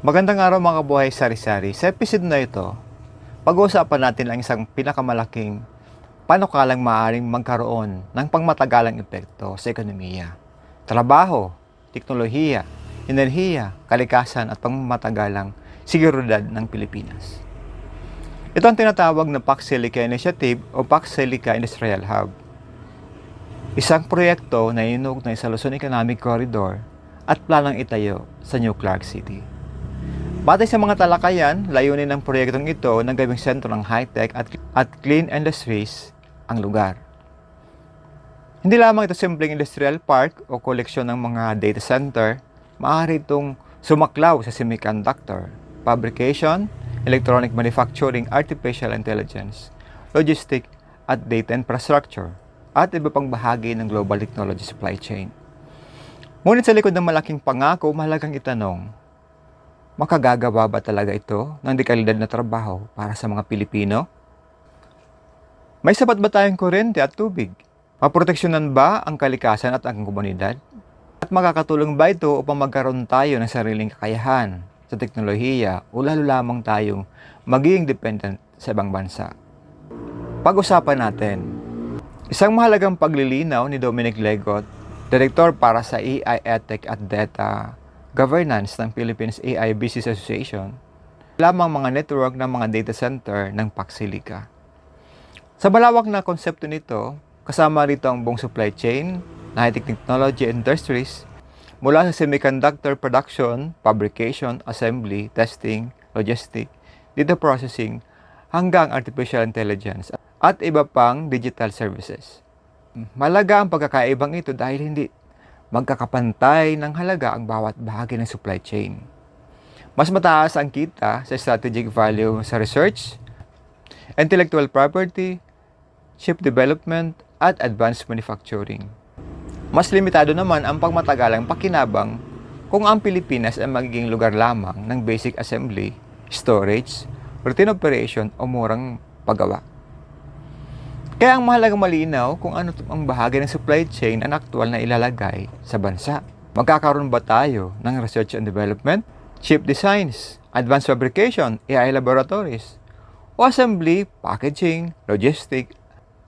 Magandang araw mga kabuhay sari-sari. Sa episode na ito, pag-uusapan natin ang isang pinakamalaking panukalang maaaring magkaroon ng pangmatagalang epekto sa ekonomiya, trabaho, teknolohiya, enerhiya, kalikasan at pangmatagalang seguridad ng Pilipinas. Ito ang tinatawag na Pax Silica Initiative o Pax Silica Industrial Hub. Isang proyekto na inuugnay sa Luzon Economic Corridor at planang itayo sa New Clark City. Batay sa mga talakayan, layunin ng proyektong ito na gawing sentro ng high-tech at clean industries ang lugar. Hindi lamang ito simpleng industrial park o koleksyon ng mga data center, maaari itong sumaklaw sa semiconductor, fabrication, electronic manufacturing, artificial intelligence, logistic at data infrastructure, at iba pang bahagi ng global technology supply chain. Ngunit sa likod ng malaking pangako, mahalagang itanong, makagagawa ba talaga ito ng dekalidad na trabaho para sa mga Pilipino? May sapat ba tayong kuryente at tubig? Maproteksyonan ba ang kalikasan at ang komunidad? At makakatulong ba ito upang magkaroon tayo ng sariling kakayahan sa teknolohiya o lalo lamang tayong magiging dependent sa ibang bansa? Pag-usapan natin. Isang mahalagang paglilinaw ni Dominic Legot, Direktor para sa AI Ethic at Data Governance ng Philippines AI Business Association, lamang mga network ng mga data center ng Pax Silica. Sa malawak na konsepto nito, kasama rito ang buong supply chain na high-tech technology industries, mula sa semiconductor production, fabrication, assembly, testing, logistic, data processing, hanggang artificial intelligence at iba pang digital services. Malaga ang pagkakaibang ito dahil hindi magkakapantay ng halaga ang bawat bahagi ng supply chain. Mas mataas ang kita sa strategic value sa research, intellectual property, chip development, at advanced manufacturing. Mas limitado naman ang pangmatagalang pakinabang kung ang Pilipinas ay magiging lugar lamang ng basic assembly, storage, routine operation o murang paggawa. Kaya ang mahalagang malinaw kung ano ang bahagi ng supply chain ang aktual na ilalagay sa bansa. Magkakaroon ba tayo ng research and development, chip designs, advanced fabrication, AI laboratories, o assembly, packaging, logistic,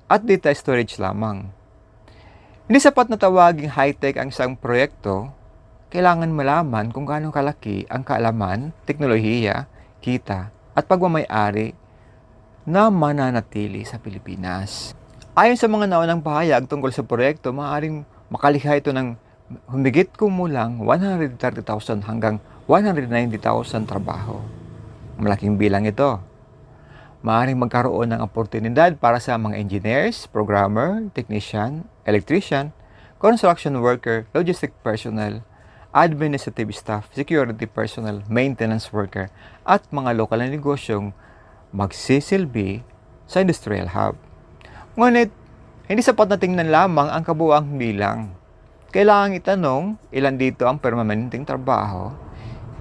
at data storage lamang? Hindi sapat na tawaging high-tech ang isang proyekto, kailangan malaman kung gaano kalaki ang kaalaman, teknolohiya, kita, at pagmamay-ari na mananatili sa Pilipinas. Ayon sa mga naunang pahayag tungkol sa proyekto, maaaring makalikha ito ng humigit kumulang 130,000 hanggang 190,000 trabaho. Malaking bilang ito. Maaaring magkaroon ng oportunidad para sa mga engineers, programmer, technician, electrician, construction worker, logistic personnel, administrative staff, security personnel, maintenance worker, at mga lokal na negosyong magsisilbi sa industrial hub. Ngunit, hindi sapat na tingnan lamang ang kabuuang bilang. Kailangang itanong, ilan dito ang permanenteng trabaho,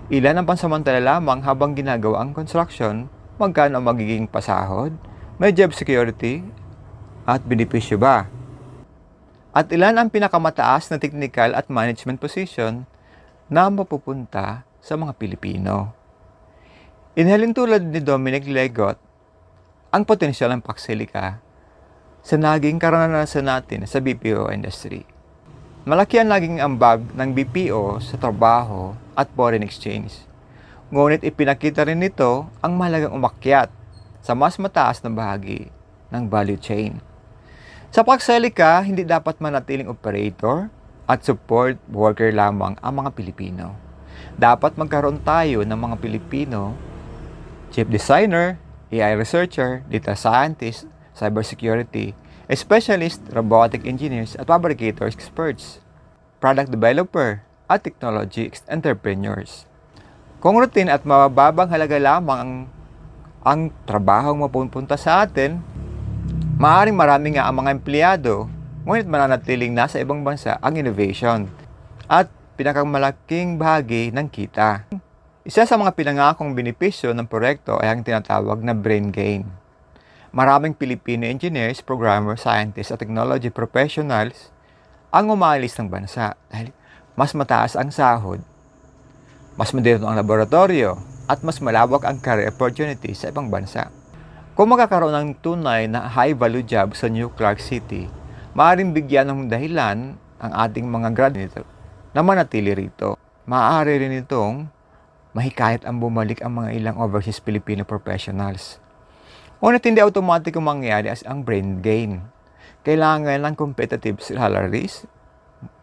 ilan ang pansamantala lamang habang ginagawa ang construction, magkano ang magiging pasahod, may job security, at benepisyo ba? At ilan ang pinakamataas na technical at management position na mapupunta sa mga Pilipino? Inhalin tulad ni Dominic Legot, ang potensyal ng Pax Silica sa naging karanasan natin sa BPO industry. Malaki ang naging ambag ng BPO sa trabaho at foreign exchange. Ngunit ipinakita rin nito ang mahalagang umakyat sa mas mataas na bahagi ng value chain. Sa Pax Silica, hindi dapat manatiling operator at support worker lamang ang mga Pilipino. Dapat magkaroon tayo ng mga Pilipino chip designer, AI researcher, data scientist, cybersecurity, specialist, robotic engineers at fabricator experts, product developer, at technology entrepreneurs. Kung routine at mababang halaga lamang ang trabahong mapupunta sa atin, maaaring marami nga ang mga empleyado, ngunit mananatiling nasa ibang bansa ang innovation at pinakamalaking bahagi ng kita. Isa sa mga pinangakong benepisyo ng proyekto ay ang tinatawag na brain gain. Maraming Filipino engineers, programmers, scientists at technology professionals ang umaalis ng bansa dahil mas mataas ang sahod mas moderno ang laboratorio, at mas malawak ang career opportunities sa ibang bansa. Kung magkakaroon ng tunay na high-value job sa New Clark City, maaaring bigyan ng dahilan ang ating mga graduate na manatili rito. Maaari rin itong mahikayat ang bumalik ang mga ilang overseas Filipino professionals. Ngunit hindi automatic ang mangyayari as ang brain gain. Kailangan ng competitive salaries,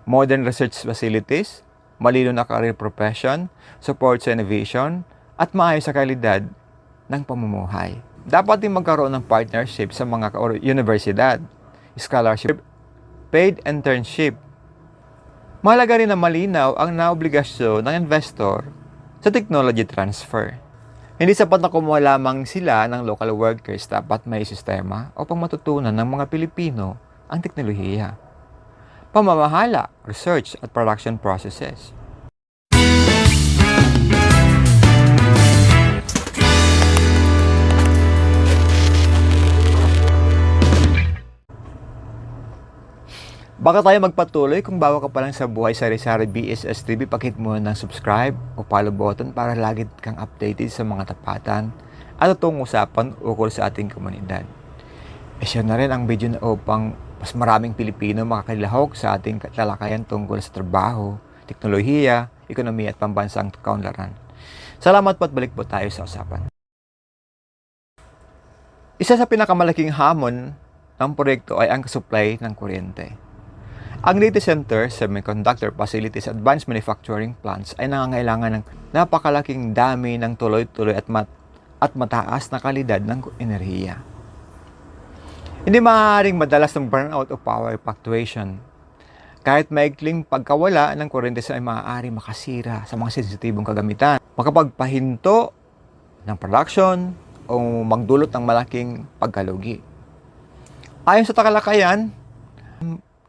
modern research facilities, malino na career profession, support sa innovation, at maayos sa kalidad ng pamumuhay. Dapat din magkaroon ng partnership sa mga universidad, scholarship, paid internship. Mahalaga rin na malinaw ang naobligasyon ng investor sa technology transfer. Hindi sapat na kumuha lamang sila ng local workers, dapat may sistema upang matutunan ng mga Pilipino ang teknolohiya, pamamahala, research at production processes. Baka tayo magpatuloy kung bago ka pa lang sa Buhay Sari-Sari BSS TV, pakihit mo ng subscribe o follow button para lagi kang updated sa mga tapatan at totoong usapan ukol sa ating komunidad. I-share na rin ang video na upang mas maraming Pilipino makakilahok sa ating talakayan tungkol sa trabaho, teknolohiya, ekonomiya at pambansang kaunlaran. Salamat po at balik po tayo sa usapan. Isa sa pinakamalaking hamon ng proyekto ay ang supply ng kuryente. Ang data center, semiconductor facilities, advanced manufacturing plants ay nangangailangan ng napakalaking dami ng tuloy-tuloy at mataas na kalidad ng enerhiya. Hindi maaaring madalas ng burnout o power fluctuation. Kahit maikling pagkawala ng kuryente ay maaaring makasira sa mga sensitibong kagamitan, makapagpahinto ng production o magdulot ng malaking pagkalugi. Ayon sa takalakayan,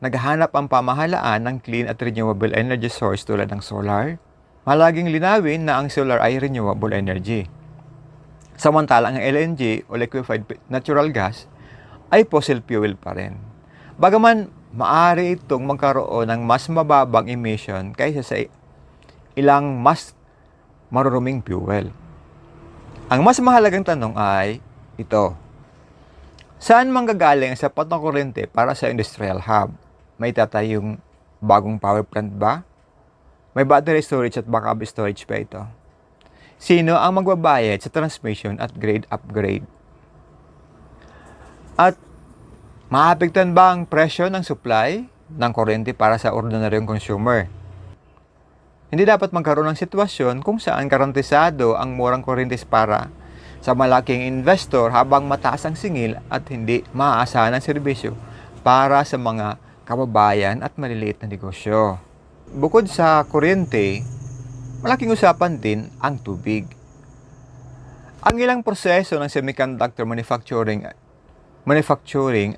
naghahanap ang pamahalaan ng clean at renewable energy source tulad ng solar. Malaging linawin na ang solar ay renewable energy. Samantalang ang LNG o liquefied natural gas ay fossil fuel pa rin. Bagaman maaari itong magkaroon ng mas mababang emission kaysa sa ilang mas maruruming fuel. Ang mas mahalagang tanong ay ito: saan manggagaling ang sapat na kuryente para sa industrial hub? May tatayong bagong power plant ba? May battery storage at backup storage pa ito? Sino ang magbabayad sa transmission at grade upgrade? At maapektuhan ba ang presyo ng supply ng kuryente para sa ordinaryong consumer? Hindi dapat magkaroon ng sitwasyon kung saan garantisado ang murang kuryente para sa malaking investor habang mataas ang singil at hindi maaasahan ang serbisyo para sa mga kababayan at maliliit na negosyo. Bukod sa kuryente, malaking usapan din ang tubig. Ang ilang proseso ng semiconductor manufacturing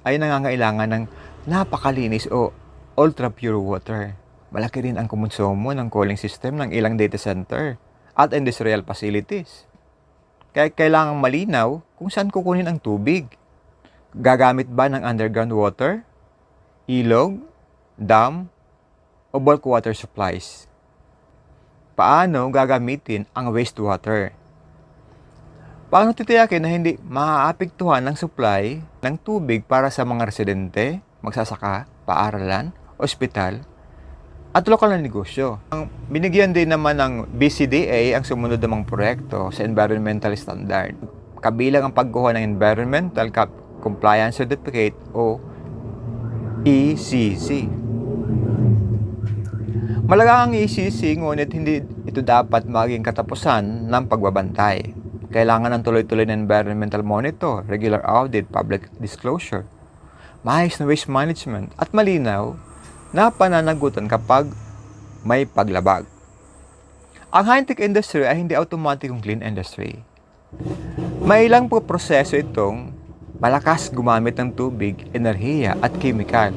ay nangangailangan ng napakalinis o ultra-pure water. Malaki rin ang kumonsumo ng cooling system ng ilang data center at industrial facilities. Kaya kailangang malinaw kung saan kukunin ang tubig. Gagamit ba ng underground water, ilog, dam, o bulk water supplies? Paano gagamitin ang wastewater? Paano titiyakin na hindi maaapektuhan ng supply ng tubig para sa mga residente, magsasaka, paaralan, ospital, at lokal na negosyo? Binigyan din naman ng BCDA ang sumunod namang proyekto sa environmental standard. Kabilang ang pagkuha ng Environmental Compliance Certificate o ECC. Malaga ang ECC, ngunit hindi ito dapat maging katapusan ng pagbabantay. Kailangan ng tuloy-tuloy na environmental monitor, regular audit, public disclosure, maayos na waste management, at malinaw na pananagutan kapag may paglabag. Ang high-tech industry ay hindi automatikong clean industry. May ilang po proseso itong malakas gumamit ng tubig, enerhiya at kimikal,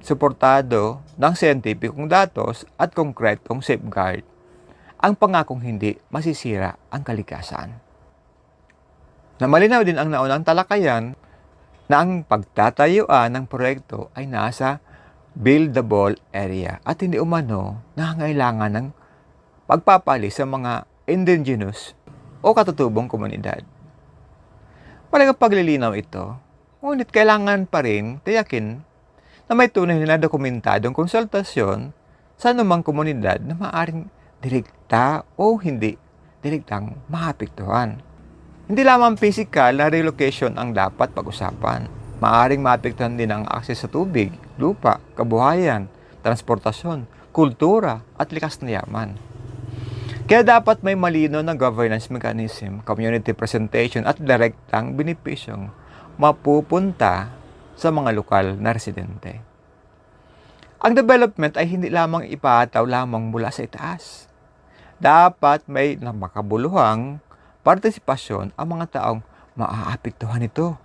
suportado ng siyentipikong datos at konkretong safeguard, ang pangakong hindi masisira ang kalikasan. Na malinaw din ang naunang talakayan na ang pagtatayuan ng proyekto ay nasa buildable area at hindi umano nangangailangan ng pagpapali sa mga indigenous o katutubong komunidad. Malagang paglilinaw ito, ngunit kailangan pa rin tiyakin na may tunay na dokumentadong konsultasyon sa anumang komunidad na maaaring direkta o hindi direktang maapektuhan. Hindi lamang physical na relocation ang dapat pag-usapan. Maaaring maapektuhan din ang akses sa tubig, lupa, kabuhayan, transportasyon, kultura at likas na yaman. Kaya dapat may malino na governance mechanism, community presentation at direktang benepisyong mapupunta sa mga lokal na residente. Ang development ay hindi lamang ipataw lamang mula sa itaas. Dapat may makabuluhang partisipasyon ang mga taong maaapektuhan nito.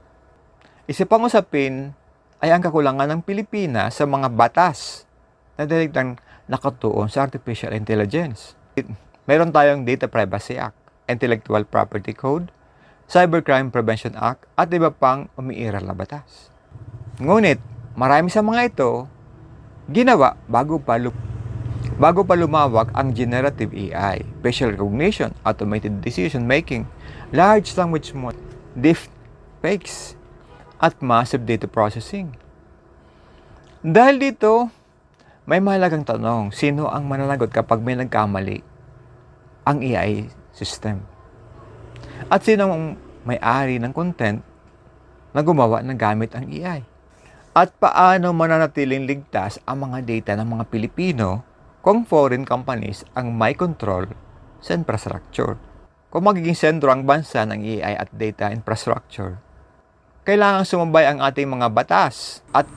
Isa pang usapin ay ang kakulangan ng Pilipinas sa mga batas na direktang nakatuon sa artificial intelligence. Meron tayong Data Privacy Act, Intellectual Property Code, Cybercrime Prevention Act at iba pang umiiral na batas. Ngunit marami sa mga ito ginawa bago pa lumawak ang generative AI, facial recognition, automated decision making, large language model, deepfakes, at massive data processing. Dahil dito, may mahalagang tanong, sino ang mananagot kapag may nagkamali ang AI system? At sino ang may-ari ng content na gumawa ng gamit ang AI? At paano mananatiling ligtas ang mga data ng mga Pilipino kung foreign companies ang may control sa infrastructure? Kung magiging sentro ang bansa ng AI at data infrastructure, kailangang sumabay ang ating mga batas at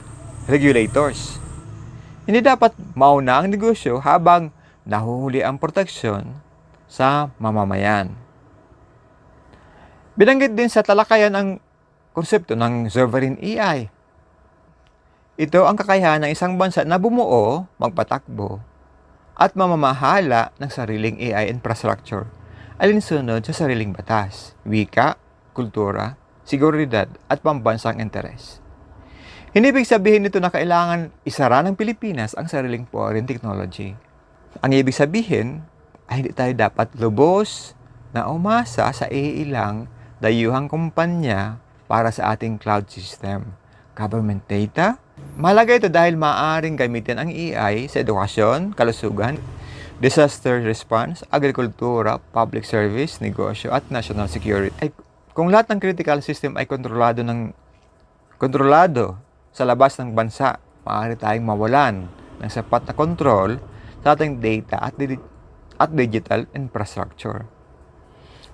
regulators. Hindi dapat mauna ang negosyo habang nahuhuli ang proteksyon sa mamamayan. Binanggit din sa talakayan ang konsepto ng sovereign AI. Ito ang kakayahan ng isang bansa na bumuo, magpatakbo, at mamamahala ng sariling AI infrastructure alinsunod sa sariling batas, wika, kultura, seguridad at pambansang interes. Hindi ibig sabihin nito na kailangan isara ng Pilipinas ang sariling foreign technology. Ang ibig sabihin ay hindi tayo dapat lubos na umasa sa iilang dayuhang kumpanya para sa ating cloud system. Government data? Mahalaga ito dahil maaaring gamitin ang AI sa edukasyon, kalusugan, disaster response, agrikultura, public service, negosyo at national security. Kung lahat ng critical system ay kontrolado sa labas ng bansa, maaari tayong mawalan ng sapat na kontrol sa ating data at digital infrastructure.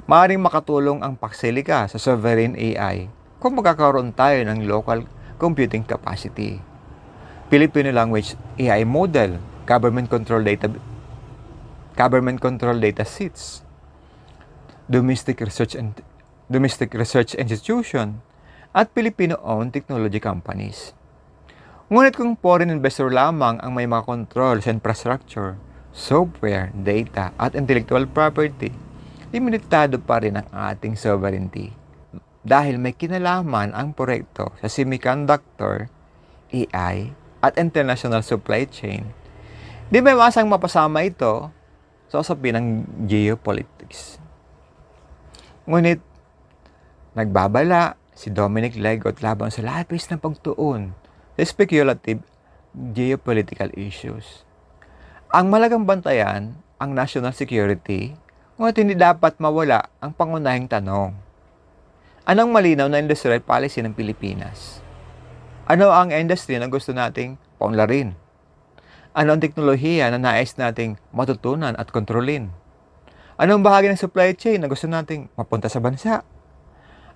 Maaaring makatulong ang pagsilika sa sovereign AI kung magkakaroon tayo ng local computing capacity, Filipino language AI model, government control data sets, domestic research institution, at Filipino-owned technology companies. Ngunit kung foreign investor lamang ang may makakontrol sa infrastructure, software, data, at intellectual property, limitado pa rin ang ating sovereignty. Dahil may kinalaman ang proyekto sa semiconductor, AI, at international supply chain, di may masang mapasama ito sa usapin ng geopolitics. Ngunit, nagbabala si Dominic Legot laban sa labis na pagtuon sa speculative geopolitical issues. Ang malagang bantayan ang national security, ngunit hindi dapat mawala ang pangunahing tanong. Anong malinaw na industrial policy ng Pilipinas? Ano ang industry na gusto nating paunlarin? Ano ang teknolohiya na nais nating matutunan at kontrolin? Anong bahagi ng supply chain na gusto nating mapunta sa bansa?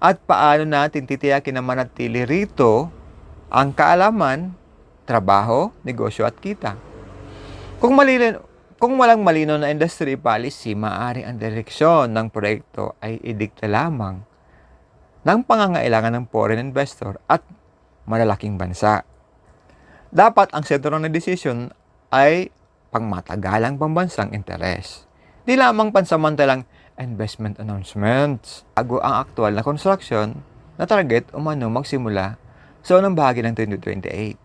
At paano natin titiyakin na manatili rito ang kaalaman, trabaho, negosyo at kita? Kung walang malinaw na industry policy, maaaring ang direksyon ng proyekto ay idikta lamang ng pangangailangan ng foreign investor at malalaking bansa. Dapat ang sentro ng desisyon ay pangmatagalang pambansang interes. Di lamang pansamantalang investment announcements. Bago ang aktual na construction na target umano magsimula sa unang bahagi ng 2028.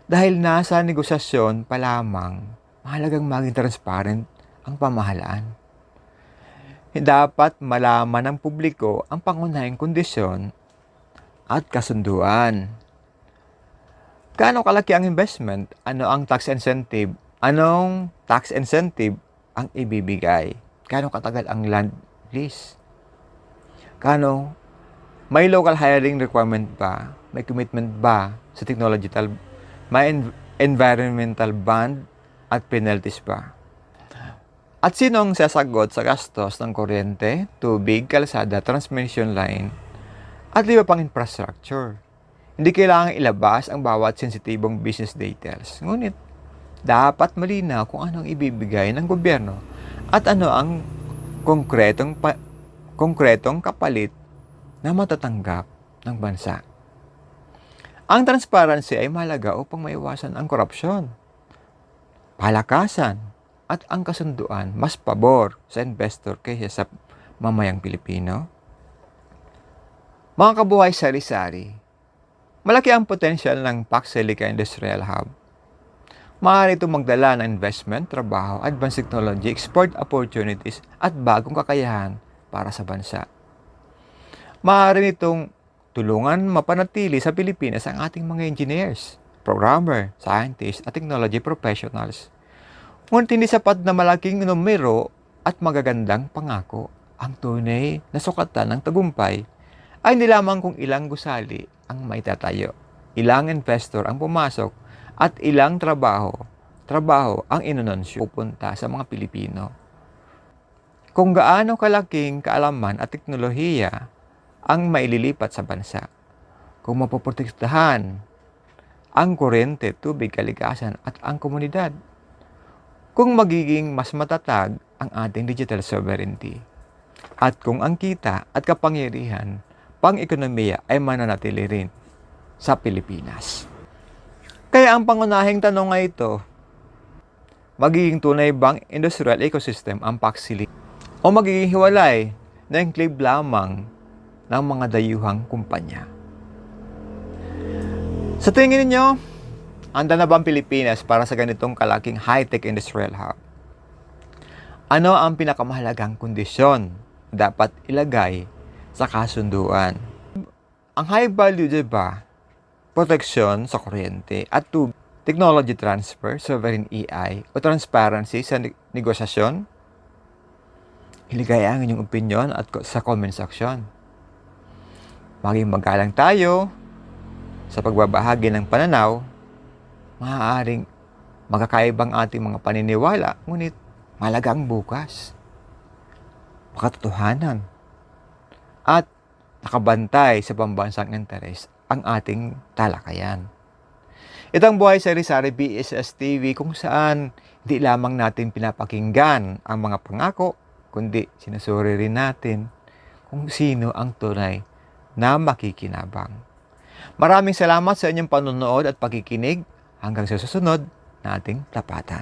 Dahil nasa negosasyon pa lamang, mahalagang maging transparent ang pamahalaan. Dapat malaman ng publiko ang pangunahing kondisyon at kasunduan. Gaano kalaki ang investment? Ano ang tax incentive? Anong tax incentive ang ibibigay? Gaano katagal ang land lease? May local hiring requirement ba? May commitment ba sa technological? May environmental ban at penalties ba? At sino ang sasagot sa gastos ng kuryente, tubig, kalsada, transmission line, at iba pang infrastructure? Hindi kailangang ilabas ang bawat sensitibong business details. Ngunit, dapat malinaw kung ano ang ibibigay ng gobyerno at ano ang konkretong kapalit na matatanggap ng bansa. Ang transparency ay mahalaga upang maiwasan ang korupsyon, palakasan, at ang kasunduan mas pabor sa investor kaysa sa mamayang Pilipino. Mga kabuhay sari-sari, malaki ang potensyal ng Pax Silica Industrial Hub. Maaari itong magdala ng investment, trabaho, advanced technology, export opportunities, at bagong kakayahan para sa bansa. Maaari nitong tulungan mapanatili sa Pilipinas ang ating mga engineers, programmer, scientists, at technology professionals. Ngunit hindi sapat na malaking numero at magagandang pangako. Ang tunay na sukatan ng tagumpay ay hindi lamang kung ilang gusali ang maitatayo, ilang investor ang pumasok, at ilang trabaho ang inanonsyo pupunta sa mga Pilipino. Kung gaano kalaking kaalaman at teknolohiya ang maililipat sa bansa, kung mapoprotektahan ang kuryente, tubig, kalikasan at ang komunidad, kung magiging mas matatag ang ating digital sovereignty, at kung ang kita at kapangyarihan pang-ekonomiya ay mananatili rin sa Pilipinas. Kaya ang pangunahing tanong ay ito, magiging tunay bang industrial ecosystem ang Pax Silica o magiging hiwalay na enclave lamang ng mga dayuhang kumpanya? Sa tingin ninyo, handa na ba ang Pilipinas para sa ganitong kalaking high-tech industrial hub? Ano ang pinakamahalagang kondisyon na dapat ilagay sa kasunduan? Ang high value, diba? Proteksyon sa kuryente at tubig, technology transfer, sovereign AI, o transparency sa negosasyon? Iligay ang inyong opinion at sa comment section. Maging magalang tayo sa pagbabahagi ng pananaw. Maaaring magkakaibang ating mga paniniwala, ngunit malagang bukas, makatotohanan, at nakabantay sa pambansang interes ang ating talakayan. Itong Buhay Sari-Sari BSS TV kung saan hindi lamang natin pinapakinggan ang mga pangako, kundi sinusuri rin natin kung sino ang tunay na makikinabang. Maraming salamat sa inyong panonood at pakikinig. Hanggang sa susunod nating tapatan.